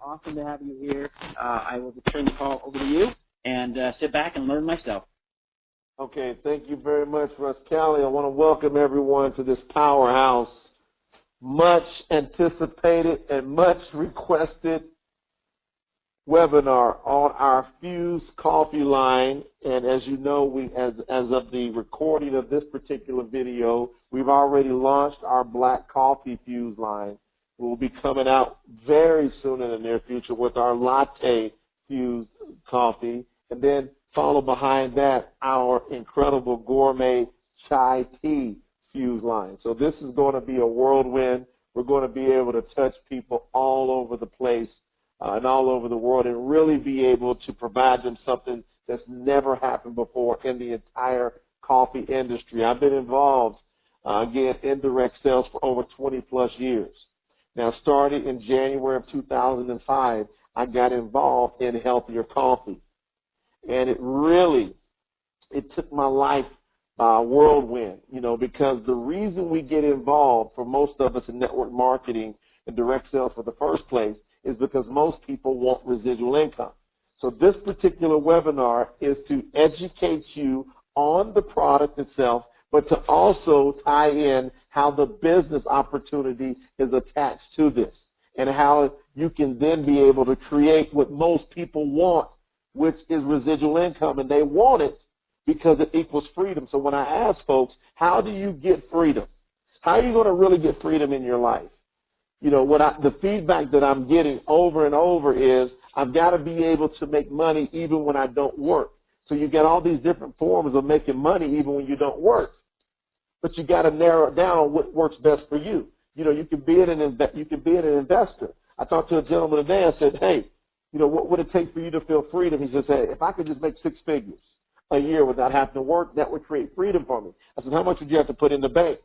awesome to have you here. I will turn the call over to you and sit back and learn myself. Okay, thank you very much, Russ Kelly. I want to welcome everyone to this powerhouse, much anticipated and much requested webinar on our Fuse coffee line. And as you know, as of the recording of this particular video, we've already launched our black coffee Fuse line. We'll be coming out very soon in the near future with our latte Fuse coffee, and then follow behind that our incredible gourmet chai tea Fuse line. So this is going to be a whirlwind. We're going to be able to touch people all over the place and all over the world and really be able to provide them something that's never happened before in the entire coffee industry. I've been involved, again, in direct sales for over 20 plus years. Now, starting in January of 2005, I got involved in healthier coffee. And it took my life whirlwind, because the reason we get involved for most of us in network marketing and direct sales for the first place is because most people want residual income. So this particular webinar is to educate you on the product itself, but to also tie in how the business opportunity is attached to this and how you can then be able to create what most people want, which is residual income, and they want it because it equals freedom. So when I ask folks, how do you get freedom? How are you going to really get freedom in your life? The feedback that I'm getting over and over is I've got to be able to make money even when I don't work. So you get all these different forms of making money even when you don't work. But you got to narrow it down on what works best for you. You can be an investor. I talked to a gentleman today. I said, hey, what would it take for you to feel freedom? He says, hey, if I could just make 6 figures a year without having to work, that would create freedom for me. I said, how much would you have to put in the bank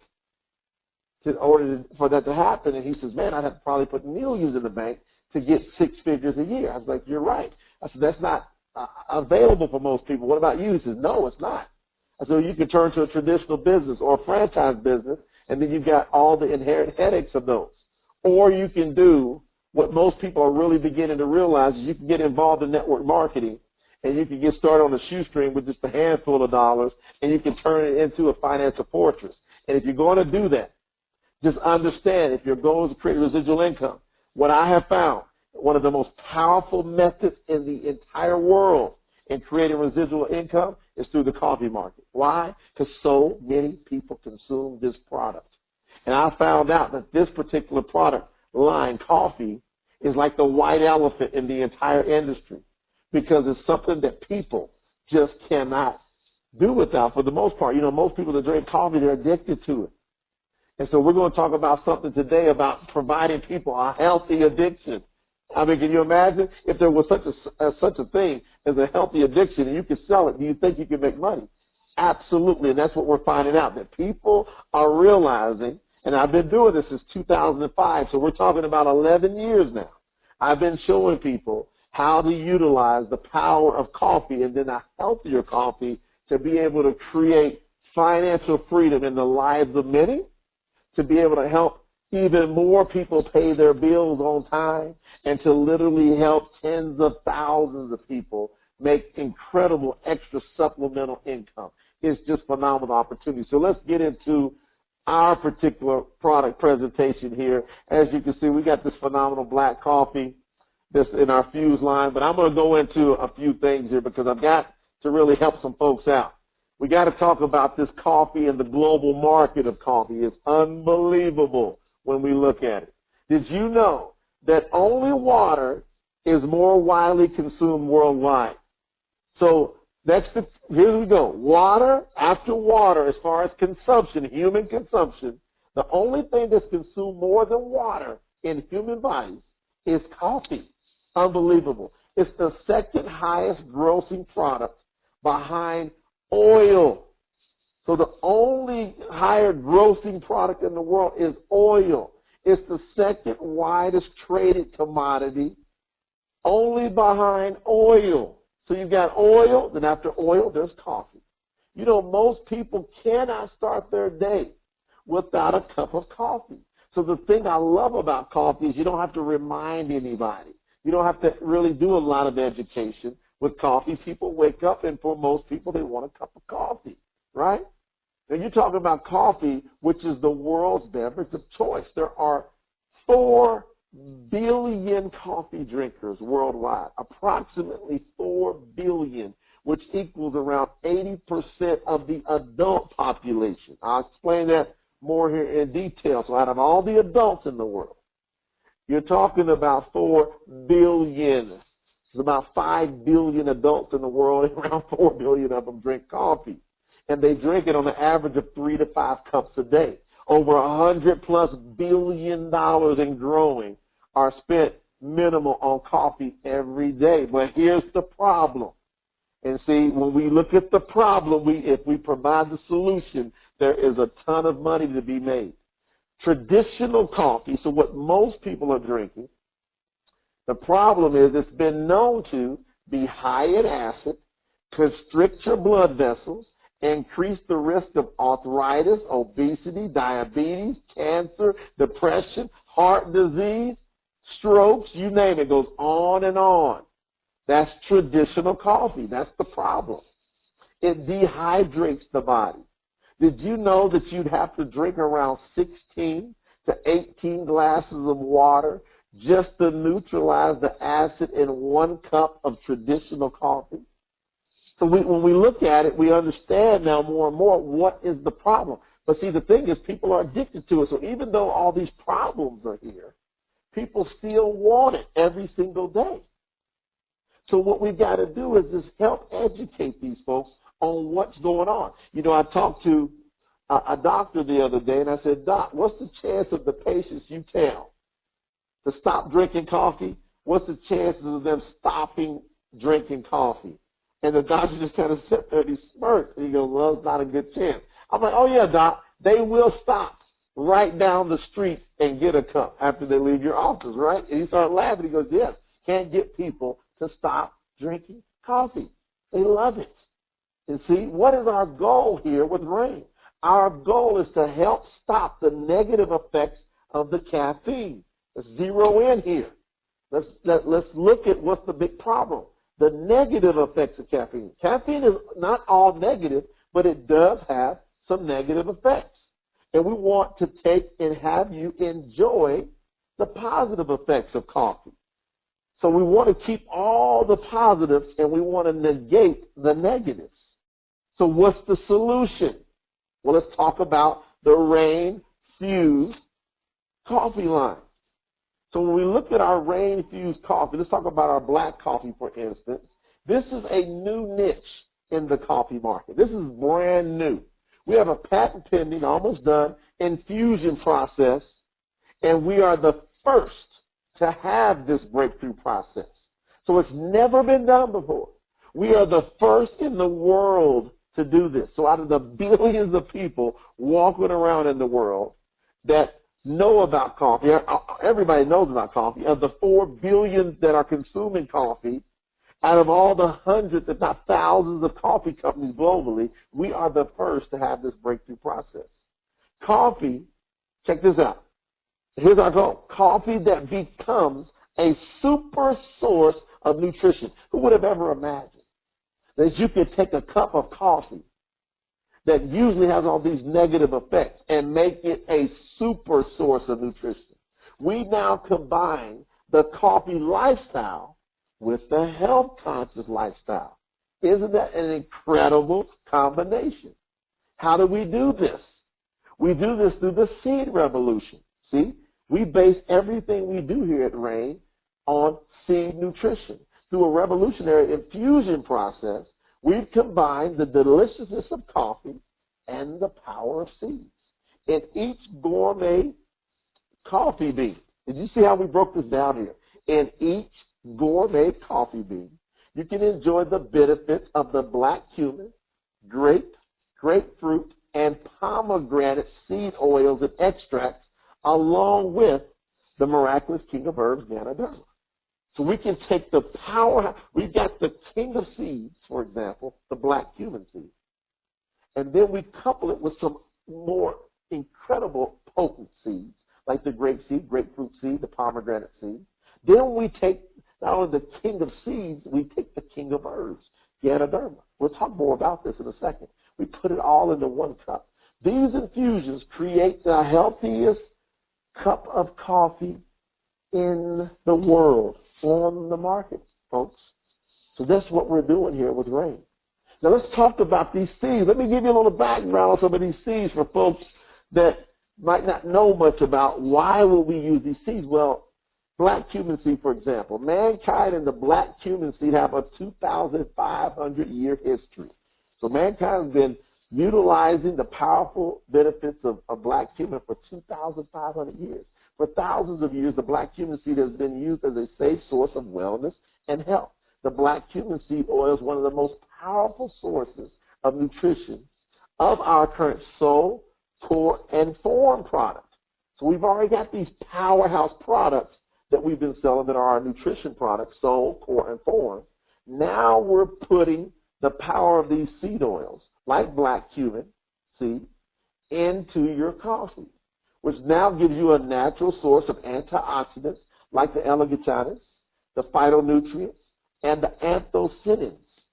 in order for that to happen? And he says, man, I'd have to probably put millions in the bank to get 6 figures a year. I was like, you're right. I said, that's not available for most people. What about you? He says, no, it's not. I said, you can turn to a traditional business or a franchise business, and then you've got all the inherent headaches of those. Or you can do what most people are really beginning to realize is you can get involved in network marketing, and you can get started on a shoestring with just a handful of dollars, and you can turn it into a financial fortress. And if you're going to do that, just understand if your goal is to create residual income, what I have found, one of the most powerful methods in the entire world in creating residual income is through the coffee market. Why? Because so many people consume this product. And I found out that this particular product line, coffee, is like the white elephant in the entire industry because it's something that people just cannot do without for the most part. Most people that drink coffee, they're addicted to it. And so we're going to talk about something today about providing people a healthy addiction. I mean, can you imagine if there was such a thing as a healthy addiction and you could sell it? Do you think you could make money? Absolutely, and that's what we're finding out, that people are realizing, and I've been doing this since 2005, so we're talking about 11 years now. I've been showing people how to utilize the power of coffee and then a healthier coffee to be able to create financial freedom in the lives of many, to be able to help even more people pay their bills on time, and to literally help tens of thousands of people make incredible extra supplemental income. It's just phenomenal opportunity. So let's get into our particular product presentation here. As you can see, we got this phenomenal black coffee that's in our Fuse line, but I'm going to go into a few things here because I've got to really help some folks out. We got to talk about this coffee and the global market of coffee. It's unbelievable when we look at it. Did you know that only water is more widely consumed worldwide? So here we go. Water after water, as far as consumption, human consumption, the only thing that's consumed more than water in human bodies is coffee. Unbelievable. It's the second highest grossing product behind oil. So the only higher grossing product in the world is oil. It's the second widest traded commodity, only behind oil. So you've got oil, then after oil, there's coffee. Most people cannot start their day without a cup of coffee. So the thing I love about coffee is you don't have to remind anybody. You don't have to really do a lot of education with coffee. People wake up, and for most people, they want a cup of coffee, right? Now, you're talking about coffee, which is the world's beverage of choice. There are 4 billion coffee drinkers worldwide, approximately 4 billion, which equals around 80% of the adult population. I'll explain that more here in detail. So out of all the adults in the world, you're talking about 4 billion. There's about 5 billion adults in the world, and around 4 billion of them drink coffee. And they drink it on an average of 3 to 5 cups a day. Over $100+ billion and growing are spent minimal on coffee every day. But here's the problem. And see, when we look at the problem, if we provide the solution, there is a ton of money to be made. Traditional coffee, so what most people are drinking, the problem is it's been known to be high in acid, constrict your blood vessels, increase the risk of arthritis, obesity, diabetes, cancer, depression, heart disease, strokes, you name it, goes on and on. That's traditional coffee. That's the problem. It dehydrates the body. Did you know that you'd have to drink around 16 to 18 glasses of water just to neutralize the acid in 1 cup of traditional coffee? So when we look at it, we understand now more and more what is the problem. But see, the thing is, people are addicted to it. So even though all these problems are here, people still want it every single day. So what we've got to do is just help educate these folks on what's going on. You know, I talked to a doctor the other day, and I said, Doc, what's the chance of the patients you tell to stop drinking coffee? What's the chances of them stopping drinking coffee? And the doctor just kind of sat there and he smirked. And he goes, well, it's not a good chance. I'm like, oh, yeah, Doc, they will stop right down the street and get a cup after they leave your office, right? And he started laughing. He goes, yes, can't get people to stop drinking coffee. They love it. And see, what is our goal here with RAIN? Our goal is to help stop the negative effects of the caffeine. Let's zero in here. Let's look at what's the big problem. The negative effects of caffeine. Caffeine is not all negative, but it does have some negative effects. And we want to take and have you enjoy the positive effects of coffee. So we want to keep all the positives and we want to negate the negatives. So what's the solution? Well, let's talk about the RAIN Fuse coffee line. So when we look at our RAIN Fuse coffee, let's talk about our black coffee, for instance. This is a new niche in the coffee market. This is brand new. We have a patent pending, almost done, infusion process, and we are the first to have this breakthrough process. So it's never been done before. We are the first in the world to do this. So out of the billions of people walking around in the world that know about coffee, everybody knows about coffee, of the 4 billion that are consuming coffee, out of all the hundreds, if not thousands of coffee companies globally, we are the first to have this breakthrough process. Coffee, check this out. Here's our goal. Coffee that becomes a super source of nutrition. Who would have ever imagined that you could take a cup of coffee that usually has all these negative effects and make it a super source of nutrition? We now combine the coffee lifestyle with the health conscious lifestyle. Isn't that an incredible combination? How do we do this? We do this through the seed revolution. See, we base everything we do here at RAIN on seed nutrition. Through a revolutionary infusion process, we've combined the deliciousness of coffee and the power of seeds. In each gourmet coffee bean, did you see how we broke this down here? In each gourmet coffee bean, you can enjoy the benefits of the black cumin, grape, grapefruit, and pomegranate seed oils and extracts, along with the miraculous king of herbs, Ganoderma. So we can take the power. We've got the king of seeds, for example, the black cumin seed. And then we couple it with some more incredible potent seeds, like the grape seed, grapefruit seed, the pomegranate seed. Then we take not only the king of seeds, we pick the king of herbs, Ganoderma. We'll talk more about this in a second. We put it all into one cup. These infusions create the healthiest cup of coffee in the world, on the market, folks. So that's what we're doing here with Reign. Now let's talk about these seeds. Let me give you a little background on some of these seeds for folks that might not know much about why will we use these seeds. Well, black cumin seed, for example. Mankind and the black cumin seed have a 2,500-year history. So mankind has been utilizing the powerful benefits of black cumin for 2,500 years. For thousands of years, the black cumin seed has been used as a safe source of wellness and health. The black cumin seed oil is one of the most powerful sources of nutrition of our current soul, core, and form product. So we've already got these powerhouse products that we've been selling that are our nutrition products, soul, core, and form. Now we're putting the power of these seed oils, like black cumin seed, into your coffee, which now gives you a natural source of antioxidants like the L-glutinous, the phytonutrients, and the anthocyanins.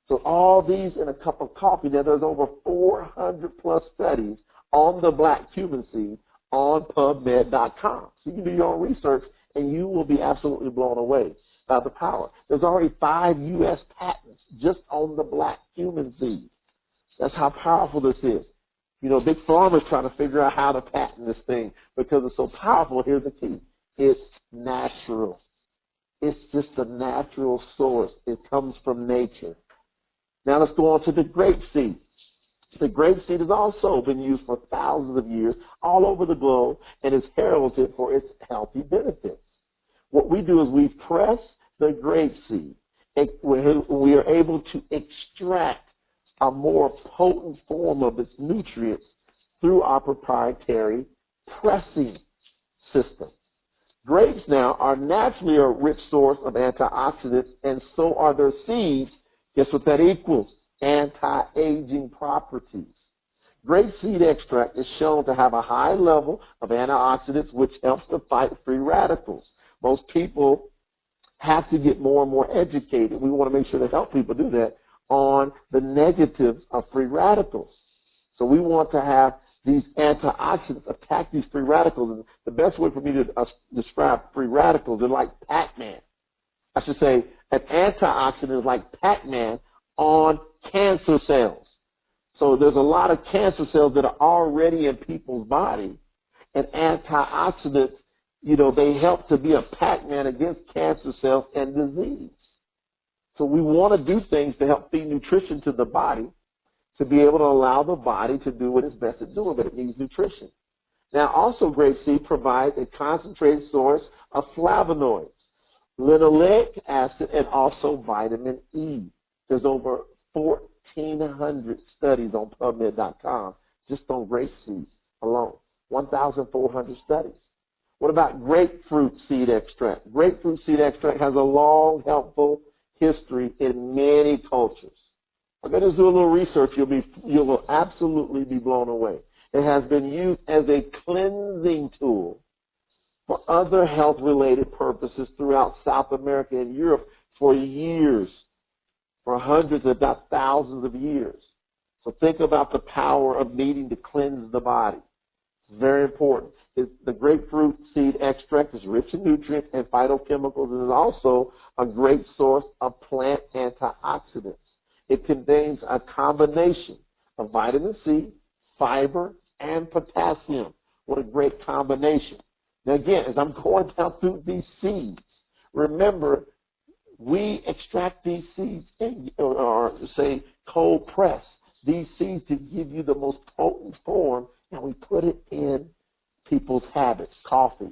So all these in a cup of coffee. Now there's over 400 plus studies on the black cumin seed on PubMed.com. So you can do your own research and you will be absolutely blown away by the power. There's already 5 U.S. patents just on the black cumin seed. That's how powerful this is. You know, Big Pharma's trying to figure out how to patent this thing because it's so powerful. Here's the key. It's natural. It's just a natural source. It comes from nature. Now let's go on to the grapeseed. The grapeseed has also been used for thousands of years all over the globe and is heralded for its healthy benefits. What we do is we press the grapeseed and we are able to extract a more potent form of its nutrients through our proprietary pressing system. Grapes now are naturally a rich source of antioxidants, and so are their seeds. Guess what that equals? Anti-aging properties. Grape seed extract is shown to have a high level of antioxidants, which helps to fight free radicals. Most people have to get more and more educated. We want to make sure to help people do that on the negatives of free radicals. So we want to have these antioxidants attack these free radicals. And the best way for me to describe free radicals, they're like Pac-Man. I should say an antioxidant is like Pac-Man on cancer cells. So there's a lot of cancer cells that are already in people's body, and antioxidants, you know, they help to be a Pac-Man against cancer cells and disease. So we want to do things to help feed nutrition to the body to be able to allow the body to do what it's best at doing, but it needs nutrition. Now, also grapeseed provides a concentrated source of flavonoids, linoleic acid, and also vitamin E. There's over 1,400 studies on PubMed.com just on grapeseed alone, 1,400 studies. What about grapefruit seed extract? Grapefruit seed extract has a long, helpful history in many cultures. I'm going to do a little research. You will absolutely be blown away. It has been used as a cleansing tool for other health-related purposes throughout South America and Europe for years, for hundreds, if not thousands of years. So think about the power of needing to cleanse the body. It's very important. The grapefruit seed extract is rich in nutrients and phytochemicals and is also a great source of plant antioxidants. It contains a combination of vitamin C, fiber, and potassium. What a great combination. Now again, as I'm going down through these seeds, remember, we extract these seeds or say cold press these seeds to give you the most potent form, and we put it in people's habits, coffee.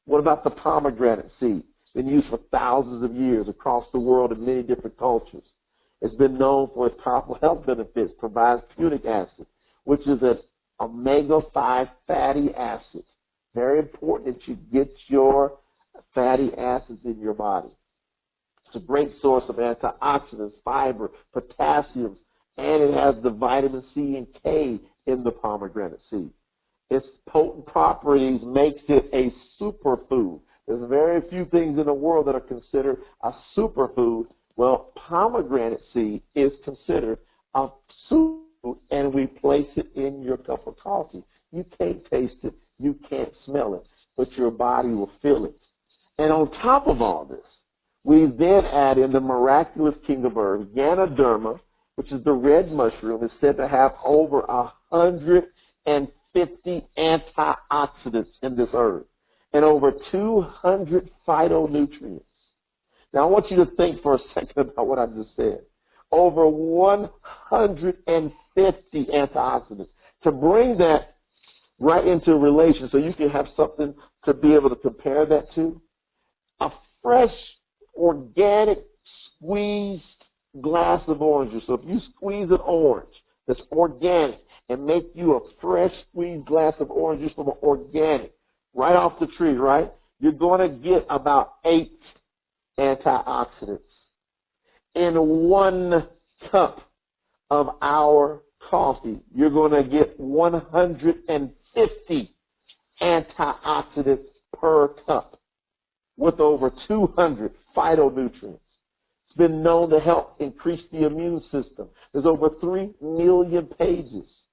What about the pomegranate seed? Been used for thousands of years across the world in many different cultures. It's been known for its powerful health benefits, provides punic acid, which is an omega-5 fatty acid. Very important that you get your fatty acids in your body. It's a great source of antioxidants, fiber, potassiums, and it has the vitamin C and K in the pomegranate seed. Its potent properties makes it a superfood. There's very few things in the world that are considered a superfood. Well, pomegranate seed is considered a superfood, and we place it in your cup of coffee. You can't taste it, you can't smell it, but your body will feel it. And on top of all this, we then add in the miraculous king of herbs, Ganoderma, which is the red mushroom. Is said to have over 150 antioxidants in this herb and over 200 phytonutrients. Now, I want you to think for a second about what I just said. Over 150 antioxidants. To bring that right into relation so you can have something to be able to compare that to, a fresh, organic, squeezed glass of orange juice. So if you squeeze an orange that's organic and make you a fresh squeezed glass of orange juice from an organic, right off the tree, right, you're going to get about 8 antioxidants. In 1 cup of our coffee, you're going to get 150 antioxidants per cup with over 200 phytonutrients. It's been known to help increase the immune system. There's over 3 million pages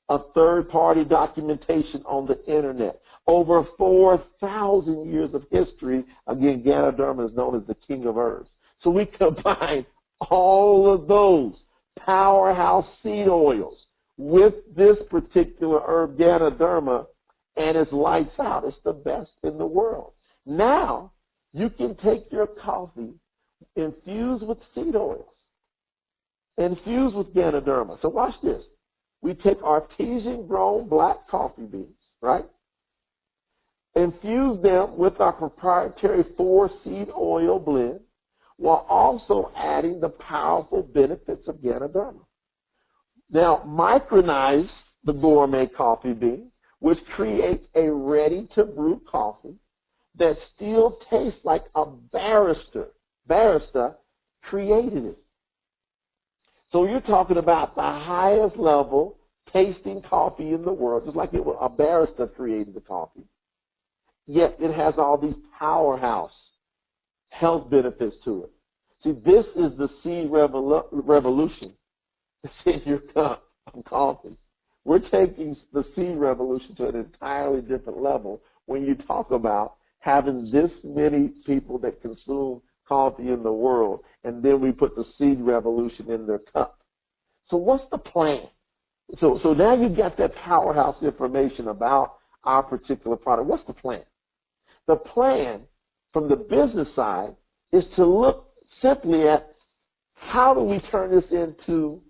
of third-party documentation on the internet. Over 4,000 years of history. Again, Ganoderma is known as the king of herbs. So we combine all of those powerhouse seed oils with this particular herb, Ganoderma, and it's lights out. It's the best in the world. Now, you can take your coffee infused with seed oils, infused with Ganoderma. So watch this. We take artesian-grown black coffee beans, right? Infuse them with our proprietary 4-seed oil blend while also adding the powerful benefits of Ganoderma. Now, micronize the gourmet coffee beans, which creates a ready-to-brew coffee that still tastes like a barista created it. So you're talking about the highest level tasting coffee in the world, just like a barista created the coffee. Yet it has all these powerhouse health benefits to it. See, this is the seed revolution that's in your cup of coffee. We're taking the seed revolution to an entirely different level when you talk about having this many people that consume coffee in the world, and then we put the seed revolution in their cup. So what's the plan? So now you've got that powerhouse information about our particular product. What's the plan? The plan from the business side is to look simply at how do we turn this into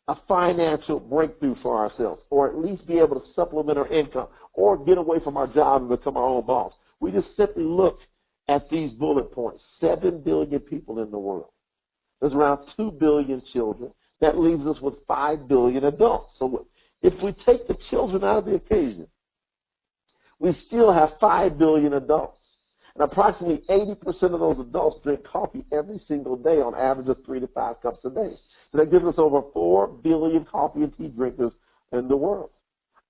a financial breakthrough for ourselves, or at least be able to supplement our income, or get away from our job and become our own boss. We just simply look at these bullet points. 7 billion people in the world. There's around 2 billion children. That leaves us with 5 billion adults. So if we take the children out of the equation, we still have 5 billion adults. And approximately 80% of those adults drink coffee every single day on average of 3 to 5 cups a day. So that gives us over 4 billion coffee and tea drinkers in the world.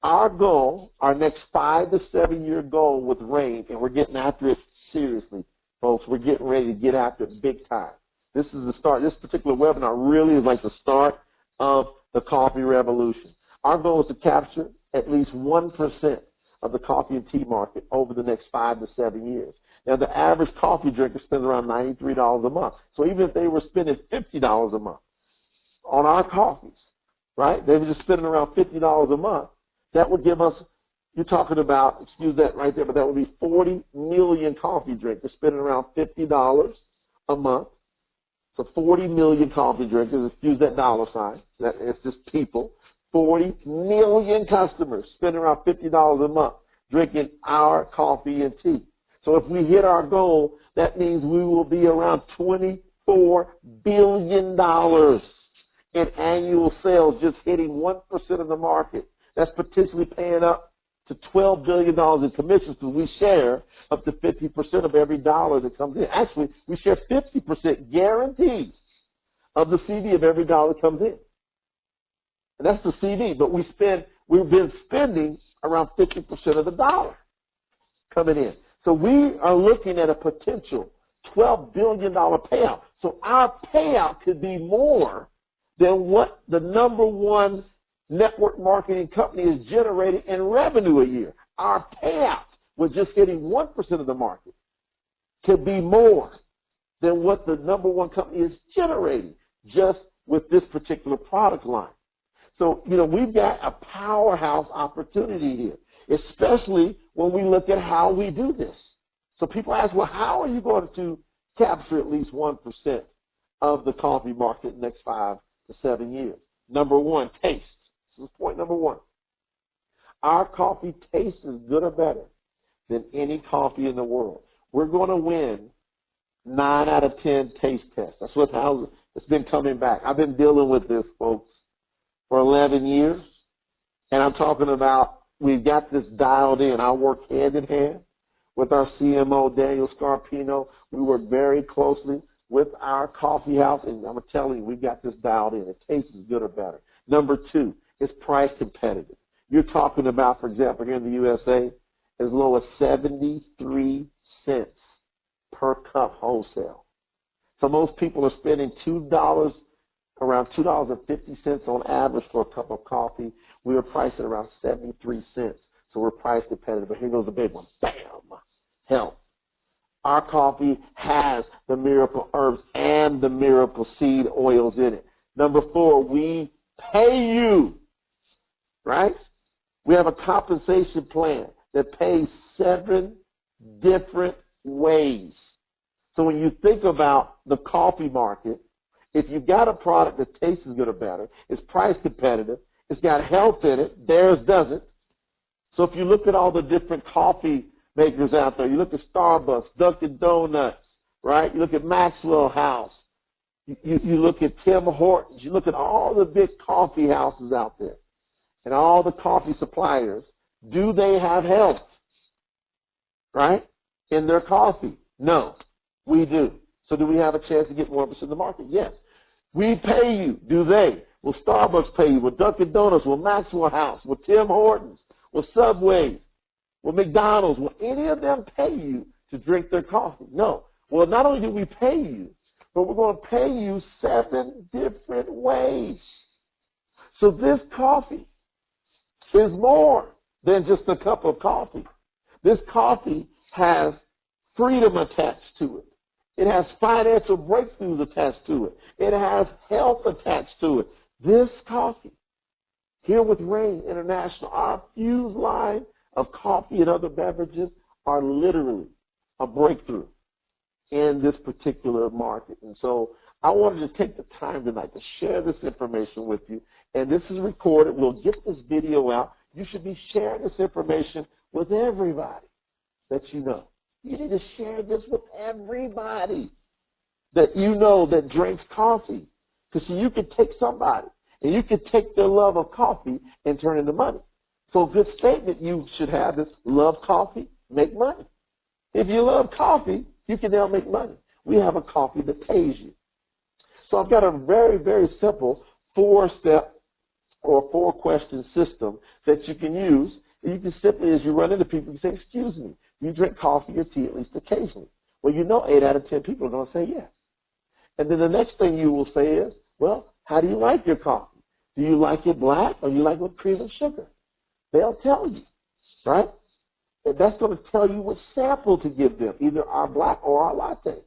Our goal, our next 5 to 7 year goal with REIGN, and we're getting after it seriously, folks. We're getting ready to get after it big time. This is the start. This particular webinar really is like the start of the coffee revolution. Our goal is to capture at least 1% of the coffee and tea market over the next 5 to 7 years. Now, the average coffee drinker spends around $93 a month. So even if they were spending $50 a month on our coffees, right, they were just spending around $50 a month, that would give us, you're talking about, excuse that right there, but that would be 40 million coffee drinkers spending around $50 a month. So 40 million coffee drinkers, excuse that dollar sign, that it's just people. 40 million customers spending around $50 a month drinking our coffee and tea. So if we hit our goal, that means we will be around $24 billion in annual sales, just hitting 1% of the market. That's potentially paying up to $12 billion in commissions because we share up to 50% of every dollar that comes in. Actually, we share 50% guaranteed of the CD of every dollar that comes in. And that's the CD, but we've been spending around 50% of the dollar coming in. So we are looking at a potential $12 billion payout. So our payout could be more than what the #1 network marketing company is generating in revenue a year. Our payout with just getting 1% of the market could be more than what the #1 company is generating just with this particular product line. So, we've got a powerhouse opportunity here, especially when we look at how we do this. So people ask, well, how are you going to capture at least 1% of the coffee market in the next 5 to 7 years? Number one, taste. This is point number one. Our coffee tastes as good or better than any coffee in the world. We're going to win 9 out of 10 taste tests. That's how it's been coming back. I've been dealing with this, folks, for 11 years, and I'm talking about we've got this dialed in. I work hand in hand with our CMO, Daniel Scarpino. We work very closely with our coffee house, and I'm telling you, we've got this dialed in. It tastes as good or better. Number two, it's price competitive. You're talking about, for example, here in the USA, as low as 73 cents per cup wholesale. So most people are spending around $2.50 on average for a cup of coffee. We are priced at around 73 cents. So we're price competitive. But here goes the big one. Bam! Health. Our coffee has the miracle herbs and the miracle seed oils in it. Number four, we pay you, right? We have a compensation plan that pays 7 different ways. So when you think about the coffee market, if you've got a product that tastes as good or better, it's price competitive, it's got health in it, theirs doesn't. So if you look at all the different coffee makers out there, you look at Starbucks, Dunkin' Donuts, right? You look at Maxwell House, you look at Tim Hortons, you look at all the big coffee houses out there and all the coffee suppliers, do they have health, right, in their coffee? No, we do. So do we have a chance to get 1% of the market? Yes. We pay you. Do they? Will Starbucks pay you? Will Dunkin' Donuts? Will Maxwell House? Will Tim Hortons? Will Subway? Will McDonald's? Will any of them pay you to drink their coffee? No. Well, not only do we pay you, but we're going to pay you 7 different ways. So this coffee is more than just a cup of coffee. This coffee has freedom attached to it. It has financial breakthroughs attached to it. It has health attached to it. This coffee, here with Reign International, our Fuse line of coffee and other beverages are literally a breakthrough in this particular market. And so I wanted to take the time tonight to share this information with you. And this is recorded. We'll get this video out. You should be sharing this information with everybody that you know. You need to share this with everybody that you know that drinks coffee. Because you can take somebody and you can take their love of coffee and turn it into money. So a good statement you should have is, love coffee, make money. If you love coffee, you can now make money. We have a coffee that pays you. So I've got a very, very simple 4-step or 4-question system that you can use. And you can simply, as you run into people, you say, excuse me, you drink coffee or tea at least occasionally. Well, you know 8 out of 10 people are going to say yes. And then the next thing you will say is, well, how do you like your coffee? Do you like it black or do you like it with cream and sugar? They'll tell you, right? And that's going to tell you which sample to give them, either our black or our latte.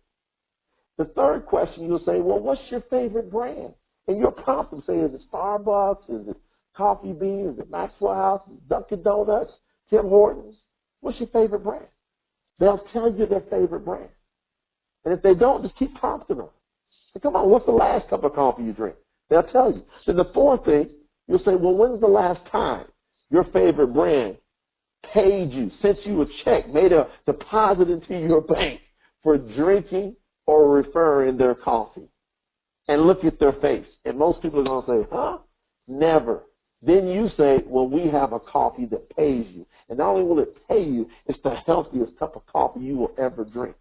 The third question, you'll say, well, what's your favorite brand? And you'll prompt them, say, is it Starbucks? Is it Coffee Bean? Is it Maxwell House? Is it Dunkin' Donuts? Tim Hortons? What's your favorite brand? They'll tell you their favorite brand. And if they don't, just keep prompting them. Say, come on, what's the last cup of coffee you drink? They'll tell you. Then the fourth thing, you'll say, well, when's the last time your favorite brand paid you, sent you a check, made a deposit into your bank for drinking or referring their coffee? And look at their face. And most people are going to say, huh? Never. Then you say, well, we have a coffee that pays you. And not only will it pay you, it's the healthiest cup of coffee you will ever drink.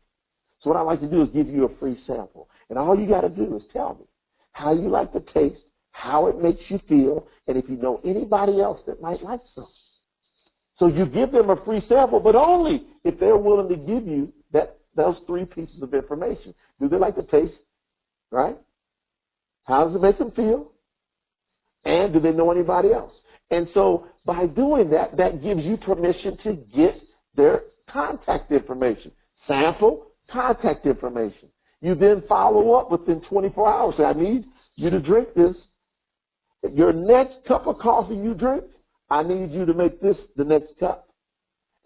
So what I like to do is give you a free sample. And all you got to do is tell me how you like the taste, how it makes you feel, and if you know anybody else that might like some. So you give them a free sample, but only if they're willing to give you those 3 pieces of information. Do they like the taste, right? How does it make them feel? And do they know anybody else? And so by doing that, that gives you permission to get their contact information. Sample, contact information. You then follow up within 24 hours. Say, I need you to drink this. Your next cup of coffee you drink, I need you to make this the next cup.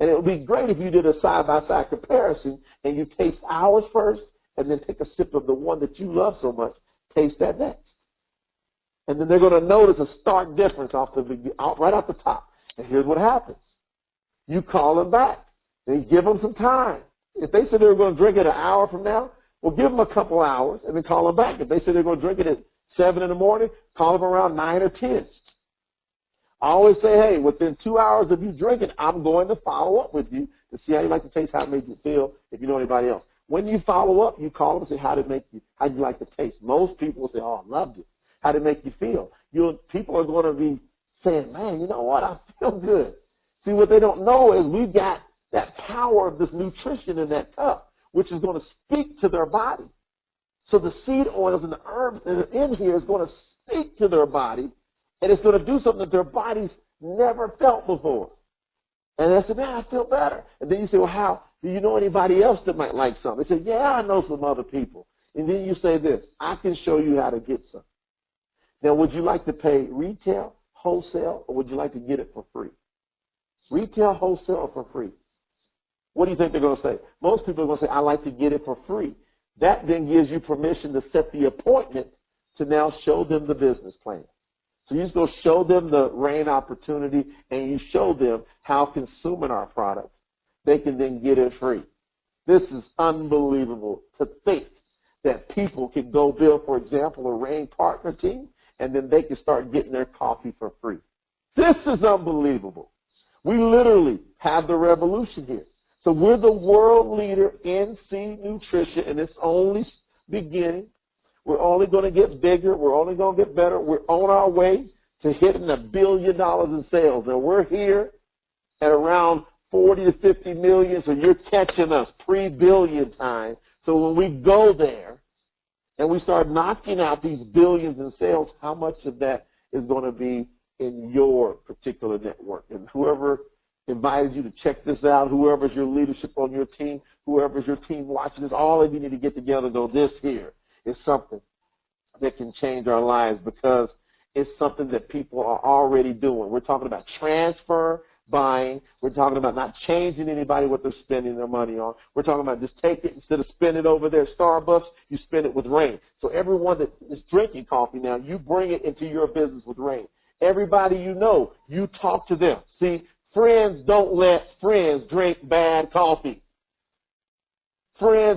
And it would be great if you did a side-by-side comparison and you taste ours first and then take a sip of the one that you love so much. Taste that next. And then they're going to notice a stark difference right off the top. And here's what happens. You call them back and give them some time. If they said they were going to drink it an hour from now, well, give them a couple hours and then call them back. If they said they're going to drink it at 7 in the morning, call them around 9 or 10. I always say, hey, within 2 hours of you drinking, I'm going to follow up with you to see how you like the taste, how it made you feel, if you know anybody else. When you follow up, you call them and say, how did you like the taste? Most people will say, oh, I loved it. How did it make you feel? People are going to be saying, man, you know what? I feel good. See, what they don't know is we've got that power of this nutrition in that cup, which is going to speak to their body. So the seed oils and the herbs that are in here is going to speak to their body, and it's going to do something that their bodies never felt before. And they say, man, I feel better. And then you say, well, how? Do you know anybody else that might like something? They say, yeah, I know some other people. And then you say this, I can show you how to get some. Now, would you like to pay retail, wholesale, or would you like to get it for free? Retail, wholesale, or for free? What do you think they're going to say? Most people are going to say, I like to get it for free. That then gives you permission to set the appointment to now show them the business plan. So you just go show them the RAIN opportunity, and you show them how consuming our product, they can then get it free. This is unbelievable to think that people can go build, for example, a RAIN partner team, and then they can start getting their coffee for free. This is unbelievable. We literally have the revolution here. So we're the world leader in seed nutrition, and it's only beginning. We're only going to get bigger. We're only going to get better. We're on our way to hitting $1 billion in sales. Now, we're here at around 40 to 50 million, so you're catching us pre-billion time. So when we go there and we start knocking out these billions in sales, how much of that is going to be in your particular network? And whoever invited you to check this out, whoever's your leadership on your team, whoever's your team watching this, all of you need to get together and go, this here is something that can change our lives because it's something that people are already doing. We're talking about transfer buying. We're talking about not changing anybody what they're spending their money on. We're talking about just take it, instead of spending it over there at Starbucks, you spend it with RAIN. So everyone that is drinking coffee now, you bring it into your business with RAIN. Everybody you know, you talk to them. See, friends don't let friends drink bad coffee. Friends